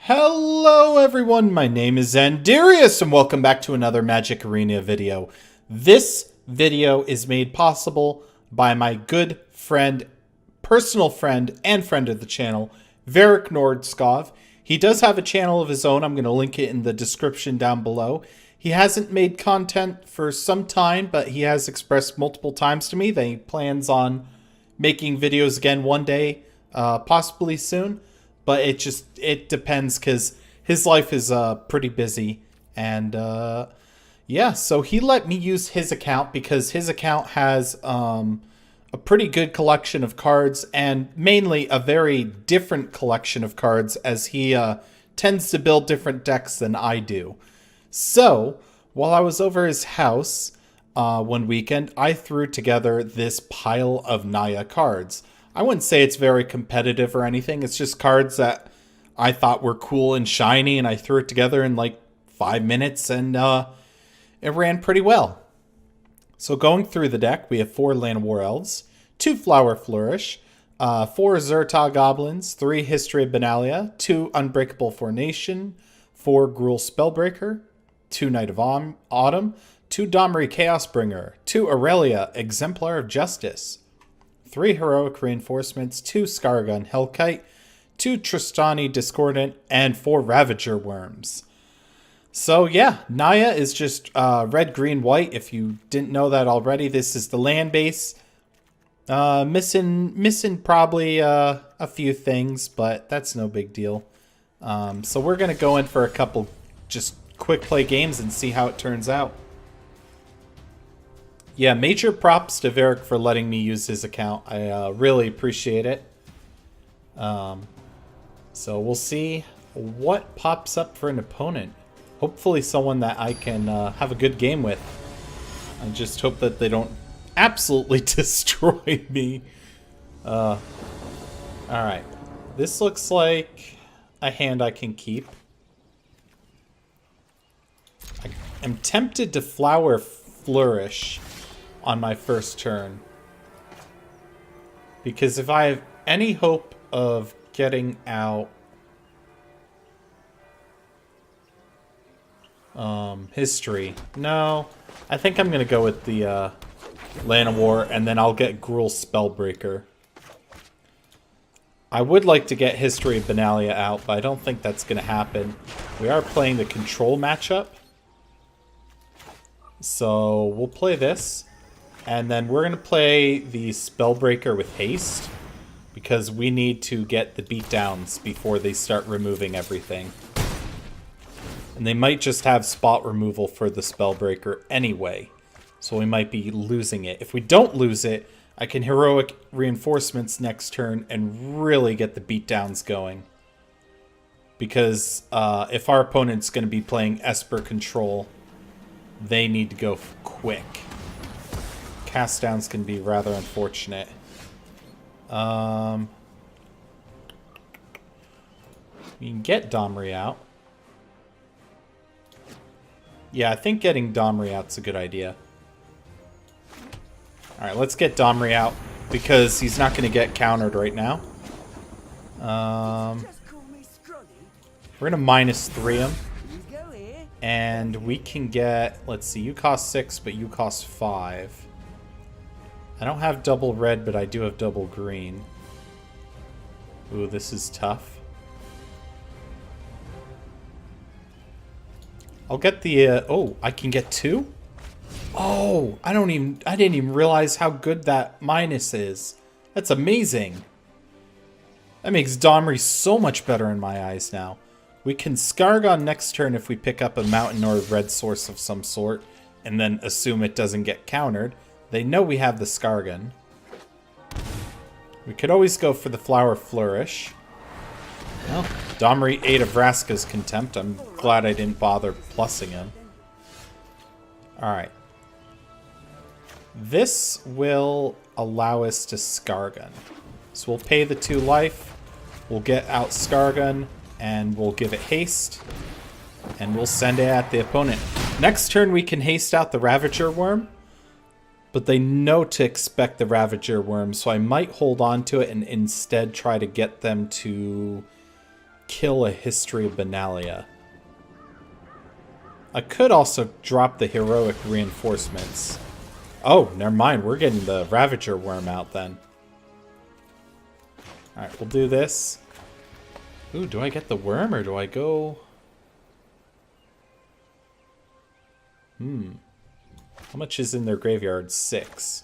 Hello everyone, my name is Xandierious and welcome back to another Magic Arena video. This video is made possible by my good friend, personal friend, and friend of the channel, Varyk Nordskov. He does have a channel of his own. I'm going to link it in the description down below. He hasn't made content for some time, but he has expressed multiple times to me that he plans on making videos again one day, possibly soon. But it depends because his life is pretty busy. And yeah, so he let me use his account because his account has a pretty good collection of cards and mainly a very different collection of cards as he tends to build different decks than I do. So while I was over his house one weekend, I threw together this pile of Naya cards. I wouldn't say it's very competitive or anything. It's just cards that I thought were cool and shiny, and I threw it together in like 5 minutes, and it ran pretty well. So going through the deck, we have 4 Llanowar Elves, 2 Flower Flourish, 4 Zhur-Taa Goblins, 3 History of Benalia, 2 Unbreakable Formation, 4 Gruul Spellbreaker, 2 Knight of Autumn, 2 Domri Chaosbringer, 2 Aurelia, Exemplar of Justice, 3 Heroic Reinforcements, 2 Scargun Hellkite, 2 Tristani Discordant, and 4 Ravager Worms. So yeah, Naya is just red, green, white. If you didn't know that already, this is the land base. Missing probably a few things, but that's no big deal. So we're going to go in for a couple just quick play games and see how it turns out. Yeah, major props to Varyk for letting me use his account. I really appreciate it. So we'll see what pops up for an opponent. Hopefully someone that I can have a good game with. I just hope that they don't absolutely destroy me. Alright. This looks like a hand I can keep. I'm tempted to Flower Flourish on my first turn, because if I have any hope of getting out history, no, I think I'm gonna go with the Llanowar, and then I'll get Gruul Spellbreaker. I would like to get History of Benalia out, but I don't think that's gonna happen. We are playing the control matchup, so we'll play this. And then we're going to play the Spellbreaker with haste, because we need to get the beatdowns before they start removing everything. And they might just have spot removal for the Spellbreaker anyway, so we might be losing it. If we don't lose it, I can Heroic Reinforcements next turn and really get the beatdowns going. Because if our opponent's going to be playing Esper Control, they need to go quick. Cast downs can be rather unfortunate. We can get Domri out. Yeah, I think getting Domri out's a good idea. Alright, let's get Domri out, because he's not going to get countered right now. We're going to -3 him. And we can get, let's see, you cost 6, but you cost 5. I don't have double red, but I do have double green. Ooh, this is tough. I'll get the, oh, I can get 2? Oh, I didn't even realize how good that minus is. That's amazing. That makes Domri so much better in my eyes now. We can Scargon next turn if we pick up a mountain or a red source of some sort, and then assume it doesn't get countered. They know we have the Scargon. We could always go for the Flower Flourish. Well, Domri ate of Vraska's Contempt. I'm glad I didn't bother plussing him. Alright. This will allow us to Scargon. So we'll pay the 2 life. We'll get out Scargon, and we'll give it haste. And we'll send it at the opponent. Next turn we can haste out the Ravager Worm. But they know to expect the Ravager Worm, so I might hold on to it and instead try to get them to kill a History of Benalia. I could also drop the heroic reinforcements. Oh, never mind. We're getting the Ravager worm out then. Alright, we'll do this. Ooh, do I get the worm or do I go... How much is in their graveyard? 6.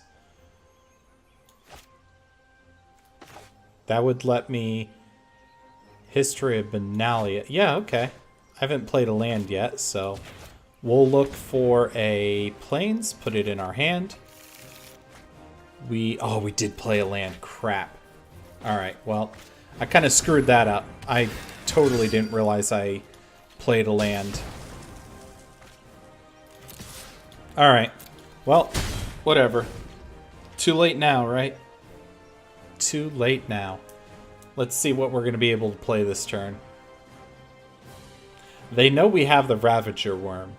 That would let me... History of Benalia. Yeah, okay. I haven't played a land yet, so... We'll look for a Plains, put it in our hand. Oh, we did play a land. Crap. Alright, well, I kind of screwed that up. I totally didn't realize I played a land. Alright, well, whatever. Too late now, right? Too late now. Let's see what we're going to be able to play this turn. They know we have the Ravager worm.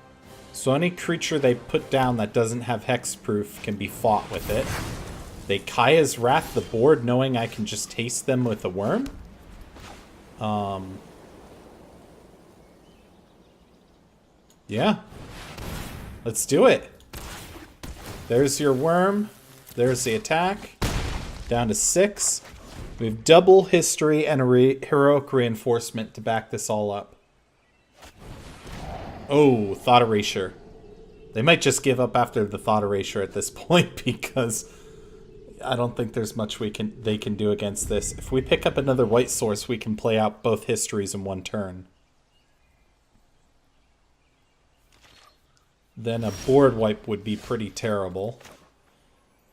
So any creature they put down that doesn't have hexproof can be fought with it. They Kaya's Wrath the board knowing I can just taste them with a worm. Yeah. Let's do it. There's your worm. There's the attack. Down to 6. We have double history and a heroic reinforcement to back this all up. Oh, Thought Erasure. They might just give up after the Thought Erasure at this point because I don't think there's much they can do against this. If we pick up another white source, we can play out both histories in one turn. Then a board wipe would be pretty terrible.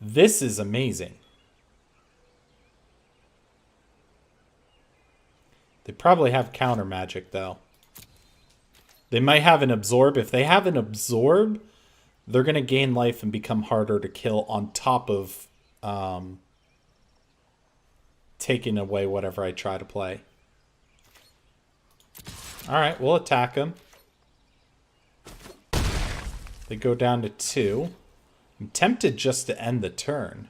This is amazing. They probably have counter magic, though. They might have an absorb. If they have an absorb, they're going to gain life and become harder to kill on top of taking away whatever I try to play. Alright, we'll attack them. They go down to 2. I'm tempted just to end the turn.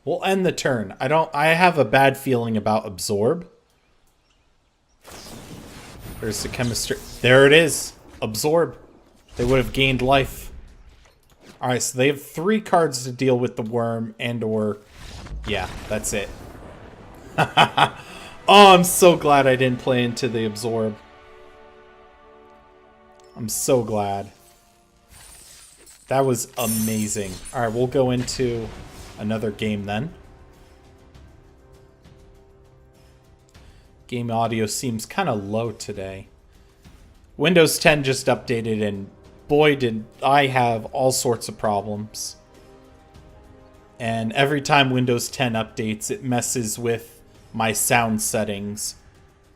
We'll end the turn. I have a bad feeling about absorb. There's the chemistry. There it is. Absorb. They would have gained life. Alright, so they have 3 cards to deal with the worm and or... Yeah, that's it. Oh, I'm so glad I didn't play into the absorb. I'm so glad. That was amazing. Alright, we'll go into another game then. Game audio seems kind of low today. Windows 10 just updated and boy did I have all sorts of problems. And every time Windows 10 updates, it messes with my sound settings.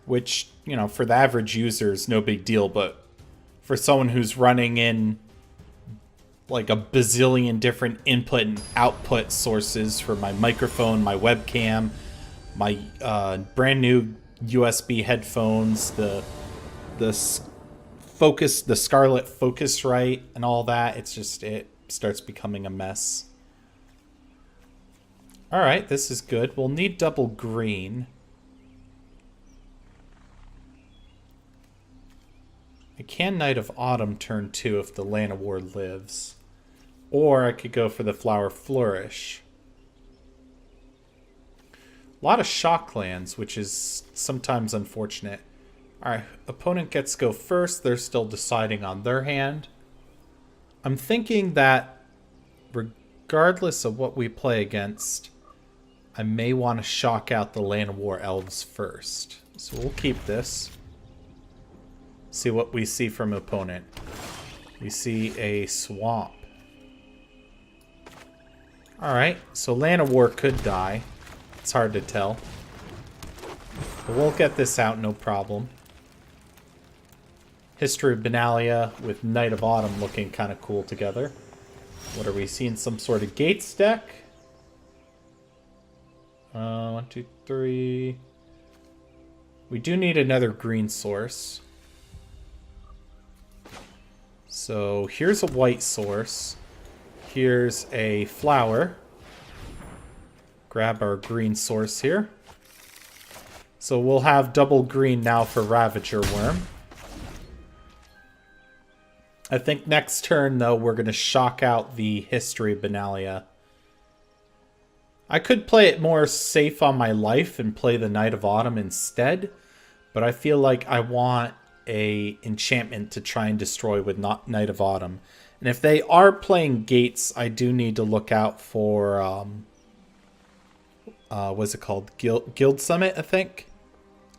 Which, you know, for the average user is no big deal. But for someone who's running in like a bazillion different input and output sources for my microphone, my webcam, my brand new USB headphones, the Scarlett Focusrite and all that, it starts becoming a mess. Alright, this is good. We'll need double green. I can Knight of Autumn turn 2 if the Land of War lives. Or I could go for the Flower Flourish. A lot of shock lands, which is sometimes unfortunate. Alright, opponent gets to go first. They're still deciding on their hand. I'm thinking that regardless of what we play against, I may want to shock out the Land of War Elves first. So we'll keep this. See what we see from opponent. We see a swamp. Alright, so Land of War could die. It's hard to tell. But we'll get this out, no problem. History of Benalia with Knight of Autumn looking kind of cool together. What are we seeing? Some sort of Gates deck? 1, 2, 3. We do need another green source. So here's a white source. Here's a flower. Grab our green source here. So we'll have double green now for Ravager Worm. I think next turn, though, we're going to shock out the History Benalia. I could play it more safe on my life and play the Knight of Autumn instead, but I feel like I want a enchantment to try and destroy with Knight of Autumn. And if they are playing Gates, I do need to look out for, what's it called? Guild Summit, I think?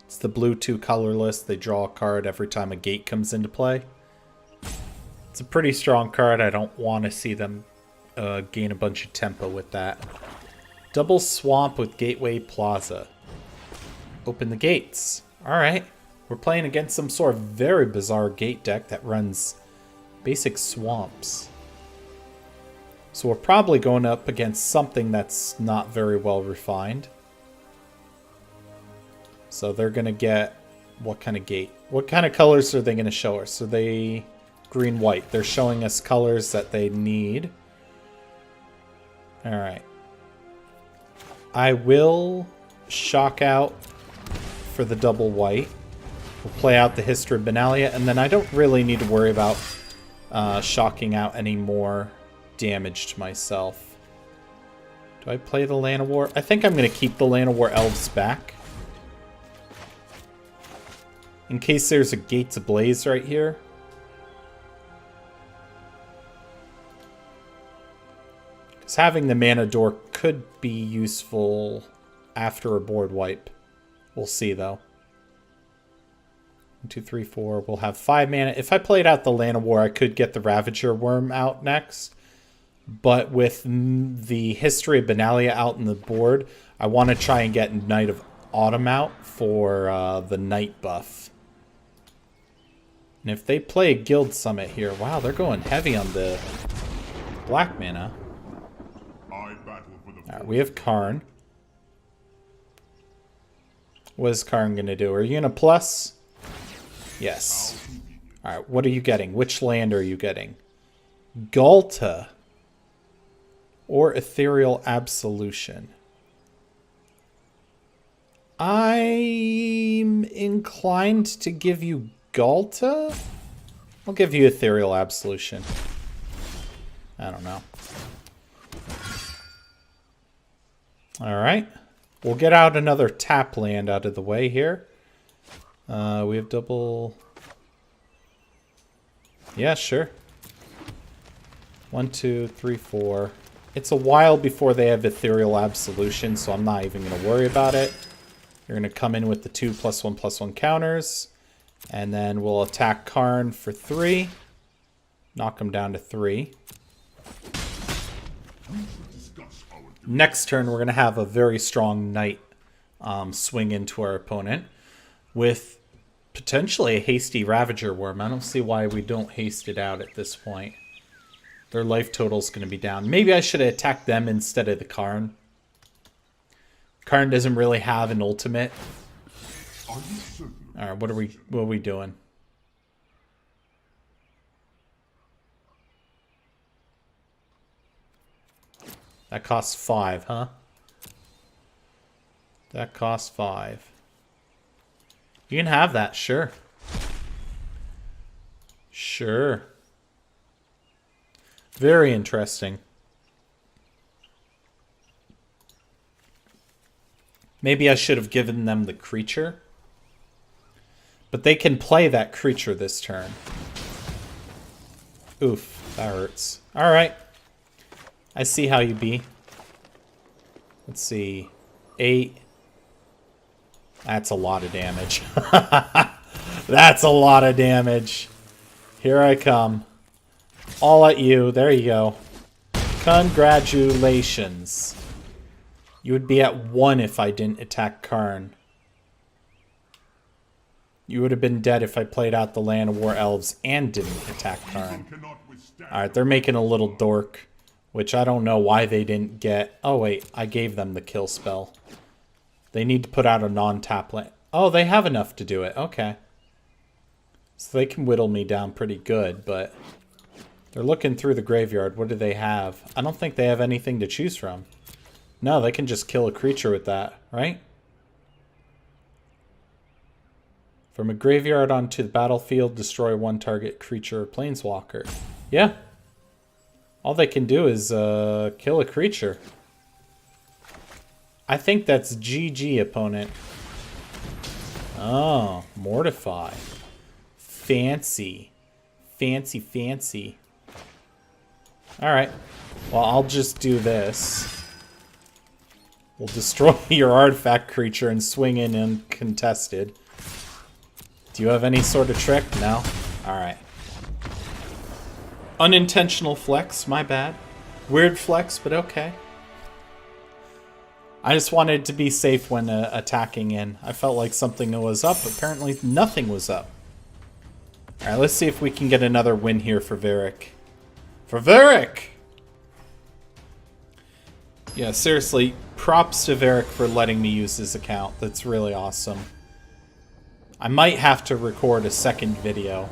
It's the blue 2 colorless. They draw a card every time a gate comes into play. It's a pretty strong card. I don't want to see them gain a bunch of tempo with that. Double Swamp with Gateway Plaza. Open the gates. Alright. We're playing against some sort of very bizarre gate deck that runs basic swamps. So we're probably going up against something that's not very well refined. So they're going to get... what kind of gate? What kind of colors are they going to show us? Are they green, white? They're showing us colors that they need. Alright. I will shock out for the double white. We'll play out the History of Benalia, and then I don't really need to worry about shocking out any more damage to myself. Do I play the Llanowar? I think I'm going to keep the Llanowar Elves back. In case there's a Gates Ablaze right here. Because having the Mana Door could be useful after a board wipe. We'll see, though. 1, 2, 3, 4. We'll have 5 mana. If I played out the Llanowar, I could get the Ravager Worm out next. But with the History of Benalia out in the board, I want to try and get Knight of Autumn out for the Knight buff. And if they play a Guild Summit here, wow, they're going heavy on the black mana. Alright, we have Karn. What is Karn going to do? Are you going to plus? Yes. Alright, what are you getting? Which land are you getting? Galta. Or Ethereal Absolution. I'm inclined to give you Galta? I'll give you Ethereal Absolution. I don't know. Alright. We'll get out another tap land out of the way here. We have double... yeah, sure. 1, 2, 3, 4. It's a while before they have Ethereal Absolution, so I'm not even going to worry about it. You're going to come in with the 2+1/+1 counters. And then we'll attack Karn for 3. Knock him down to 3. Next turn, we're going to have a very strong Knight swing into our opponent with potentially a hasty Ravager Worm. I don't see why we don't haste it out at this point. Their life total is going to be down. Maybe I should have attacked them instead of the Karn. Karn doesn't really have an ultimate. Alright, what are we doing? That costs 5, huh? That costs 5. You can have that, sure. Sure. Very interesting. Maybe I should have given them the creature. But they can play that creature this turn. Oof, that hurts. Alright. I see how you be. Let's see. 8. That's a lot of damage. That's a lot of damage. Here I come. All at you. There you go. Congratulations. You would be at 1 if I didn't attack Karn. You would have been dead if I played out the Llanowar Elves and didn't attack Karn. Alright, they're making a little dork. Which I don't know why they didn't get... oh wait, I gave them the kill spell. They need to put out a non-tap land. Oh, they have enough to do it. Okay. So they can whittle me down pretty good, but... they're looking through the graveyard. What do they have? I don't think they have anything to choose from. No, they can just kill a creature with that, right? From a graveyard onto the battlefield, destroy one target creature or planeswalker. Yeah. All they can do is kill a creature. I think that's GG, opponent. Oh, Mortify. Fancy. Fancy, fancy. Alright. Well, I'll just do this. We'll destroy your artifact creature and swing in uncontested. Do you have any sort of trick? No? Alright. Unintentional flex, my bad. Weird flex, but okay. I just wanted to be safe when attacking in. I felt like something was up. Apparently nothing was up. Alright, let's see if we can get another win here for Varyk. For Varyk! Yeah, seriously, props to Varyk for letting me use his account. That's really awesome. I might have to record a second video.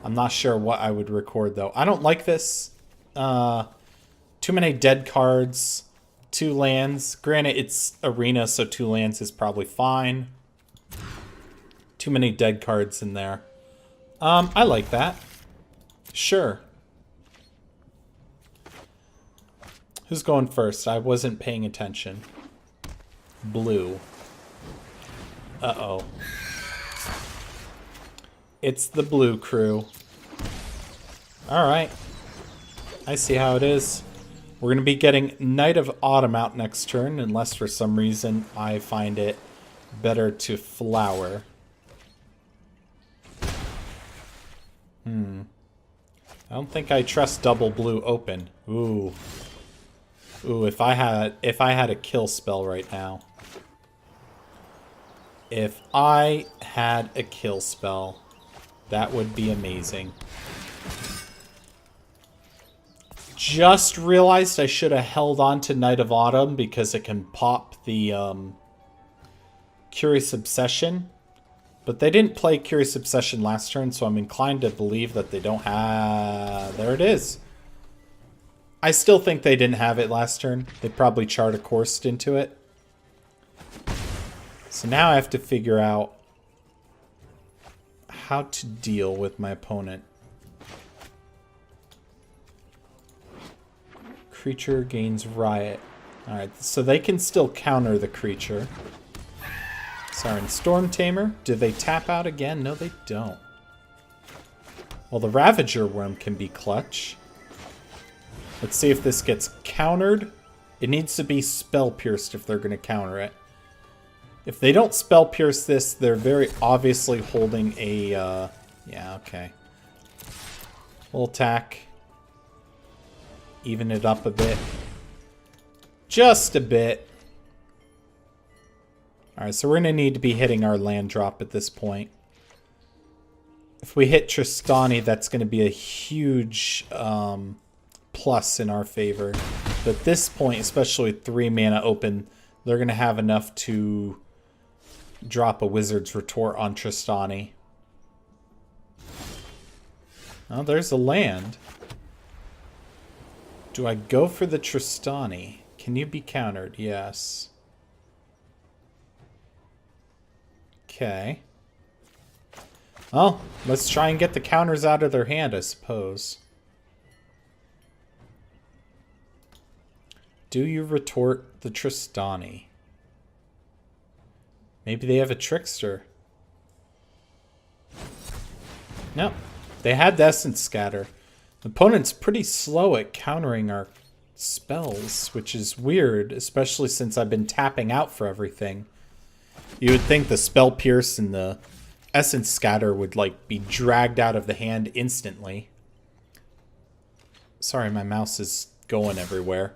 I'm not sure what I would record, though. I don't like this. Too many dead cards. 2 lands. Granted, it's arena, so 2 lands is probably fine. Too many dead cards in there. I like that. Sure. Who's going first? I wasn't paying attention. Blue. Uh-oh. It's the blue crew. Alright. I see how it is. We're going to be getting Night of Autumn out next turn, unless for some reason I find it better to flower. I don't think I trust double blue open. Ooh. Ooh, if I had a kill spell right now. If I had a kill spell, that would be amazing. Just realized I should have held on to Night of Autumn because it can pop the Curious Obsession. But they didn't play Curious Obsession last turn, so I'm inclined to believe that they don't have... There it is. I still think they didn't have it last turn. They probably chart a course into it. So now I have to figure out how to deal with my opponent. Creature gains Riot. Alright, so they can still counter the creature. Sorry, Storm Tamer. Do they tap out again? No, they don't. Well, the Ravager Worm can be clutch. Let's see if this gets countered. It needs to be Spell Pierced if they're going to counter it. If they don't Spell Pierce this, they're very obviously holding a... yeah, okay. We'll attack. Even it up a bit. Just a bit. Alright, so we're going to need to be hitting our land drop at this point. If we hit Tristani, that's going to be a huge plus in our favor. But at this point, especially with 3 mana open, they're going to have enough to drop a Wizard's Retort on Tristani. Oh, there's a land. Do I go for the Tristani? Can you be countered? Yes. Okay. Well, let's try and get the counters out of their hand, I suppose. Do you retort the Tristani? Maybe they have a Trickster. No. They had the Essence Scatter. The opponent's pretty slow at countering our spells, which is weird, especially since I've been tapping out for everything. You would think the Spell Pierce and the Essence Scatter would, like, be dragged out of the hand instantly. Sorry, my mouse is going everywhere.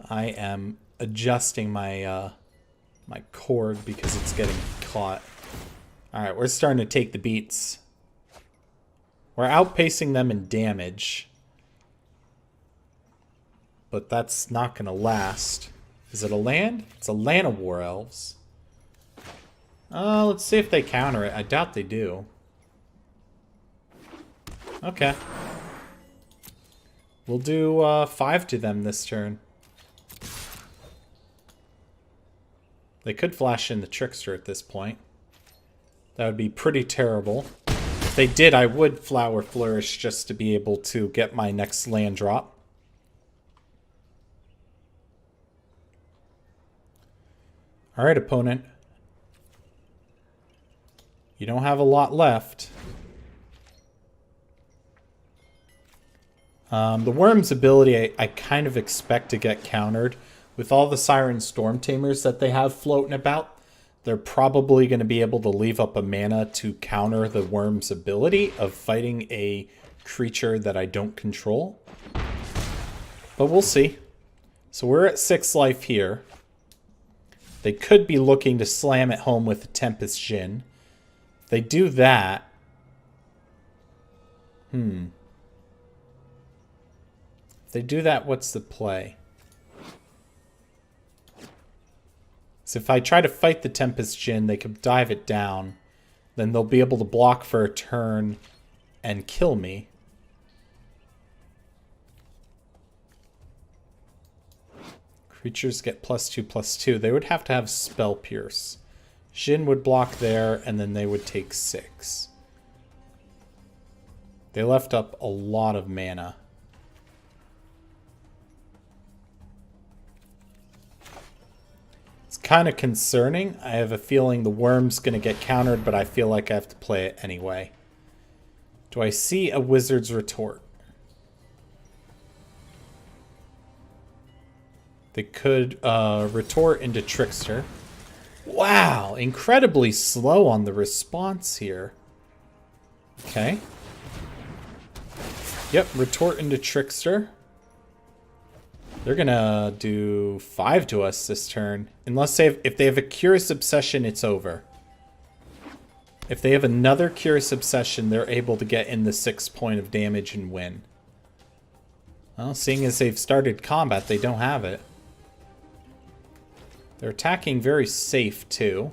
I am adjusting my my cord because it's getting caught. Alright, we're starting to take the beats. We're outpacing them in damage. But that's not going to last. Is it a land? It's a land of War Elves. Let's see if they counter it. I doubt they do. Okay. We'll do 5 to them this turn. They could flash in the Trickster at this point. That would be pretty terrible. If they did, I would Flower Flourish just to be able to get my next land drop. Alright, opponent. You don't have a lot left. The Worm's ability, I kind of expect to get countered. With all the Siren Storm Tamers that they have floating about, they're probably going to be able to leave up a mana to counter the Worm's ability of fighting a creature that I don't control. But we'll see. So we're at 6 life here. They could be looking to slam it home with a Tempest Djinn. If they do that... If they do that, what's the play? So if I try to fight the Tempest Djinn, they could dive it down. Then they'll be able to block for a turn and kill me. Creatures get +2/+2. They would have to have Spell Pierce. Djinn would block there, and then they would take 6. They left up a lot of mana. It's kind of concerning. I have a feeling the Worm's going to get countered, but I feel like I have to play it anyway. Do I see a Wizard's Retort? They could retort into Trickster. Wow, incredibly slow on the response here. Okay. Yep, retort into Trickster. They're gonna do 5 to us this turn. Unless if they have a Curious Obsession, it's over. If they have another Curious Obsession, they're able to get in the 6 point of damage and win. Well, seeing as they've started combat, they don't have it. They're attacking very safe, too.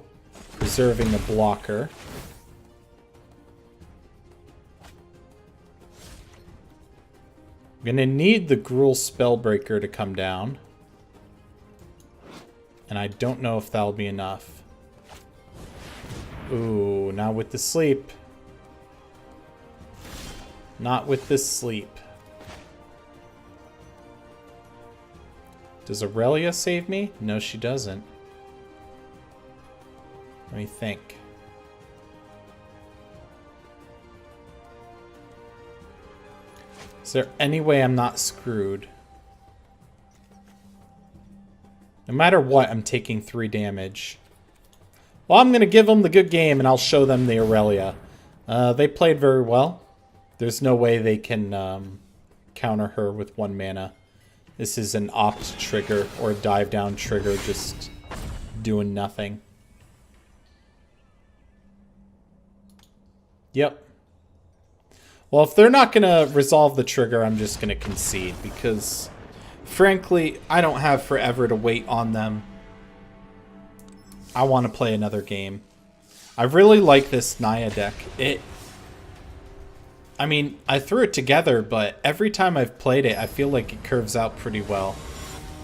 Preserving a blocker. I'm going to need the Gruul Spellbreaker to come down. And I don't know if that'll be enough. Ooh, not with the sleep. Not with the sleep. Does Aurelia save me? No, she doesn't. Let me think. Is there any way I'm not screwed? No matter what, I'm taking 3 damage. Well, I'm going to give them the good game, and I'll show them the Aurelia. They played very well. There's no way they can counter her with 1 mana. This is an opt trigger or a dive down trigger, just doing nothing. Yep. Well, if they're not going to resolve the trigger, I'm just going to concede because, frankly, I don't have forever to wait on them. I want to play another game. I really like this Naya deck. I mean, I threw it together, but every time I've played it, I feel like it curves out pretty well.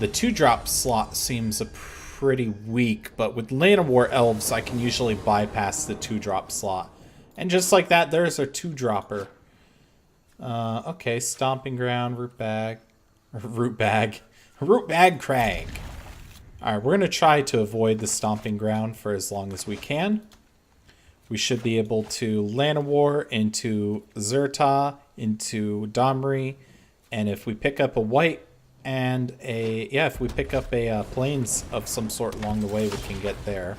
The 2-drop slot seems pretty weak, but with Llanowar Elves, I can usually bypass the 2-drop slot. And just like that, there's a 2-dropper. Okay, Stomping Ground, Root Bag Crag. Alright, we're going to try to avoid the Stomping Ground for as long as we can. We should be able to Llanowar into Zerta, into Domri, and if we pick up a white and if we pick up a plains of some sort along the way, we can get there.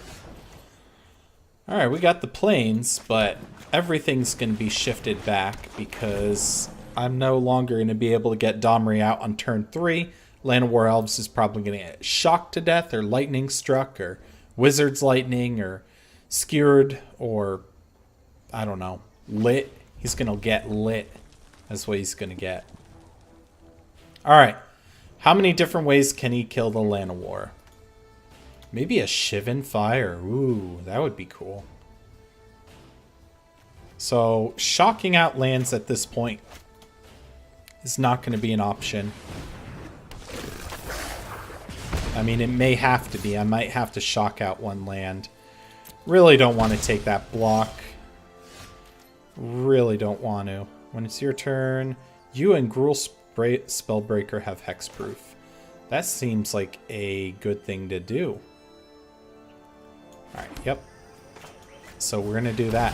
Alright, we got the plains, but everything's going to be shifted back because I'm no longer going to be able to get Domri out on turn 3. Llanowar Elves is probably going to get shocked to death or lightning struck or Wizard's Lightning or Skewered or, I don't know, lit. He's going to get lit. That's what he's going to get. Alright. How many different ways can he kill the Llanowar? Maybe a Shivan Fire. Ooh, that would be cool. So, shocking out lands at this point is not going to be an option. I mean, it may have to be. I might have to shock out 1 land. Really don't want to take that block. Really don't want to. When it's your turn, you and Gruul Spellbreaker have hexproof. That seems like a good thing to do. Alright, yep. So we're going to do that.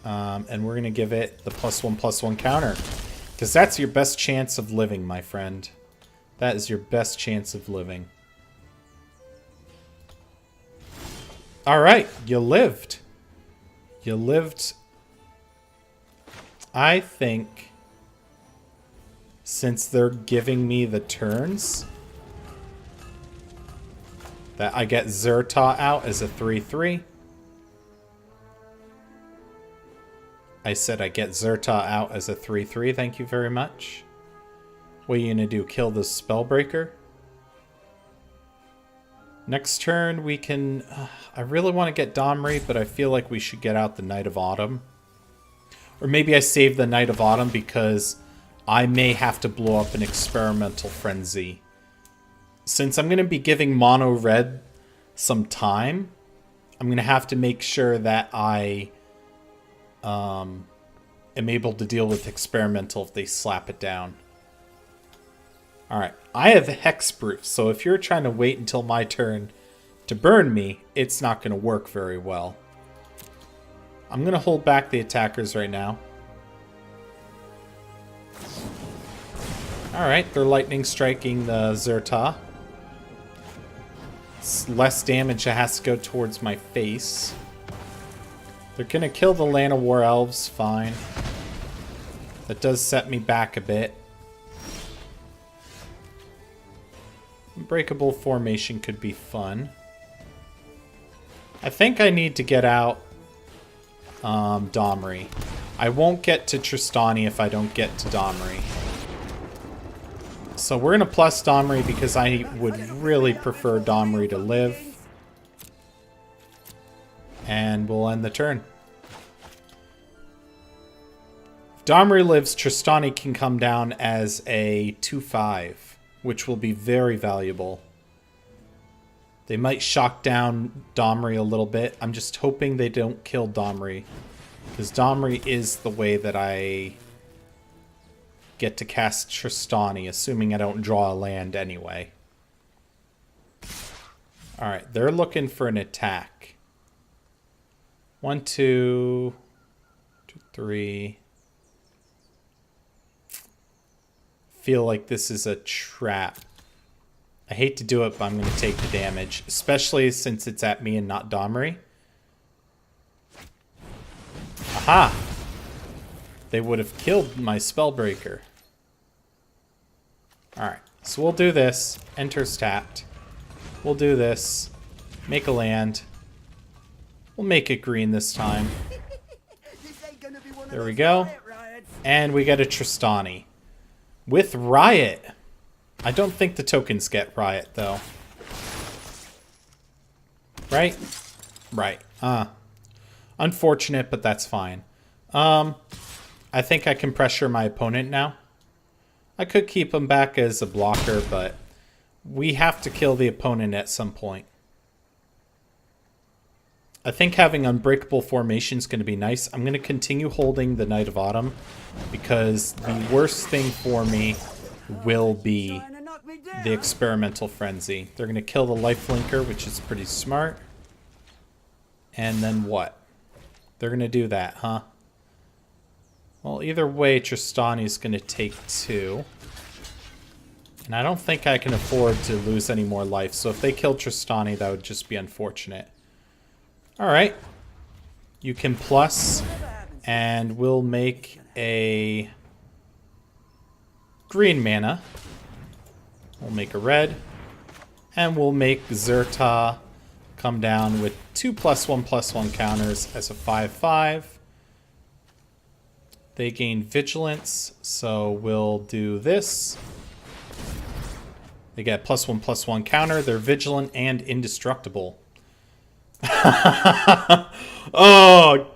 And we're going to give it the +1/+1 counter. Because that's your best chance of living, my friend. That is your best chance of living. Alright, you lived. You lived. I think since they're giving me the turns, that I get Xurta out as a 3/3. I said I get Xurta out as a 3/3. Thank you very much. What are you going to do? Kill the Spellbreaker? Next turn we can... I really want to get Domri, but I feel like we should get out the Knight of Autumn. Or maybe I save the Knight of Autumn because I may have to blow up an Experimental Frenzy. Since I'm going to be giving Mono Red some time, I'm going to have to make sure that I am able to deal with Experimental if they slap it down. Alright, I have Hexproof, so if you're trying to wait until my turn to burn me, it's not going to work very well. I'm going to hold back the attackers right now. Alright, they're lightning striking the Xurta. It's less damage that has to go towards my face. They're going to kill the Land of War Elves, fine. That does set me back a bit. Unbreakable Formation could be fun. I think I need to get out Domri. I won't get to Tristani if I don't get to Domri. So we're going to plus Domri because I would really prefer Domri to live. And we'll end the turn. If Domri lives, Tristani can come down as a 2/5. Which will be very valuable. They might shock down Domri a little bit. I'm just hoping they don't kill Domri. Because Domri is the way that I get to cast Tristani, assuming I don't draw a land anyway. Alright, they're looking for an attack. 1, 2, 3... feel like this is a trap. I hate to do it, but I'm going to take the damage, especially since it's at me and not Domri. Aha! They would have killed my Spellbreaker. Alright, so we'll do this. Enters tapped. We'll do this. Make a land. We'll make it green this time. There we go. And we get a Tristani. With Riot. I don't think the tokens get Riot, though. Right? Right. Unfortunate, but that's fine. I think I can pressure my opponent now. I could keep him back as a blocker, but we have to kill the opponent at some point. I think having Unbreakable Formation is going to be nice. I'm going to continue holding the Knight of Autumn because the worst thing for me will be the Experimental Frenzy. They're going to kill the Lifelinker, which is pretty smart. And then what? They're going to do that, huh? Well, either way, Tristani's going to take 2. And I don't think I can afford to lose any more life. So if they kill Tristani, that would just be unfortunate. Alright. You can plus, and we'll make a green mana. We'll make a red. And we'll make Xurta come down with 2 +1/+1 counters as a 5/5. They gain vigilance, so we'll do this. They get +1/+1 counter. They're vigilant and indestructible. Oh,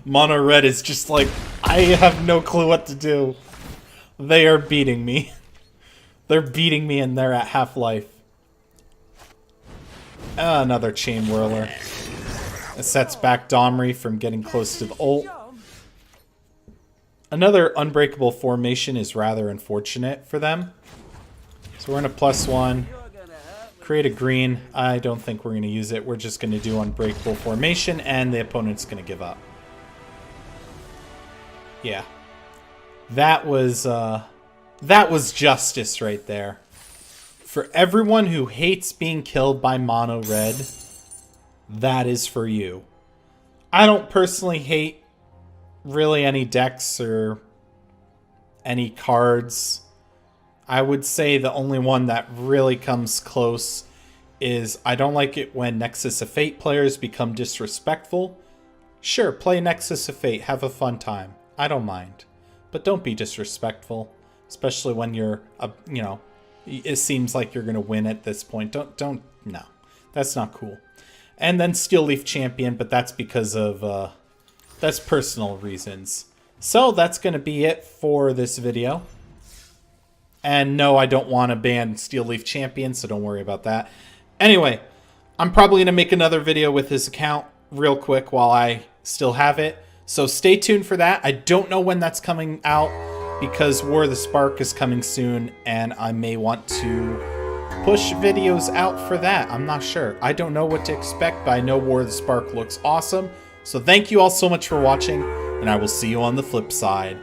Mono Red is just like, I have no clue what to do. They are beating me. They're beating me and they're at half-life. Another Chain Whirler. It sets back Domri from getting close to the ult. Another Unbreakable formation is rather unfortunate for them. So we're going to +1. Create a green. I don't think we're going to use it. We're just going to do Unbreakable formation, and the opponent's going to give up. Yeah. That was justice right there. For everyone who hates being killed by mono red, that is for you. I don't personally hate really any decks or any cards. I would say the only one that really comes close is I don't like it when Nexus of Fate players become disrespectful. Sure, play Nexus of Fate, have a fun time. I don't mind. But don't be disrespectful, especially when you're, you know, it seems like you're going to win at this point. No. That's not cool. And then Steel Leaf Champion, but that's because of, that's personal reasons. So that's going to be it for this video. And no, I don't want to ban Steel Leaf Champion, so don't worry about that. Anyway, I'm probably going to make another video with his account real quick while I still have it. So stay tuned for that. I don't know when that's coming out because War of the Spark is coming soon, and I may want to push videos out for that. I'm not sure. I don't know what to expect, but I know War of the Spark looks awesome. So thank you all so much for watching, and I will see you on the flip side.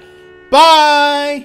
Bye!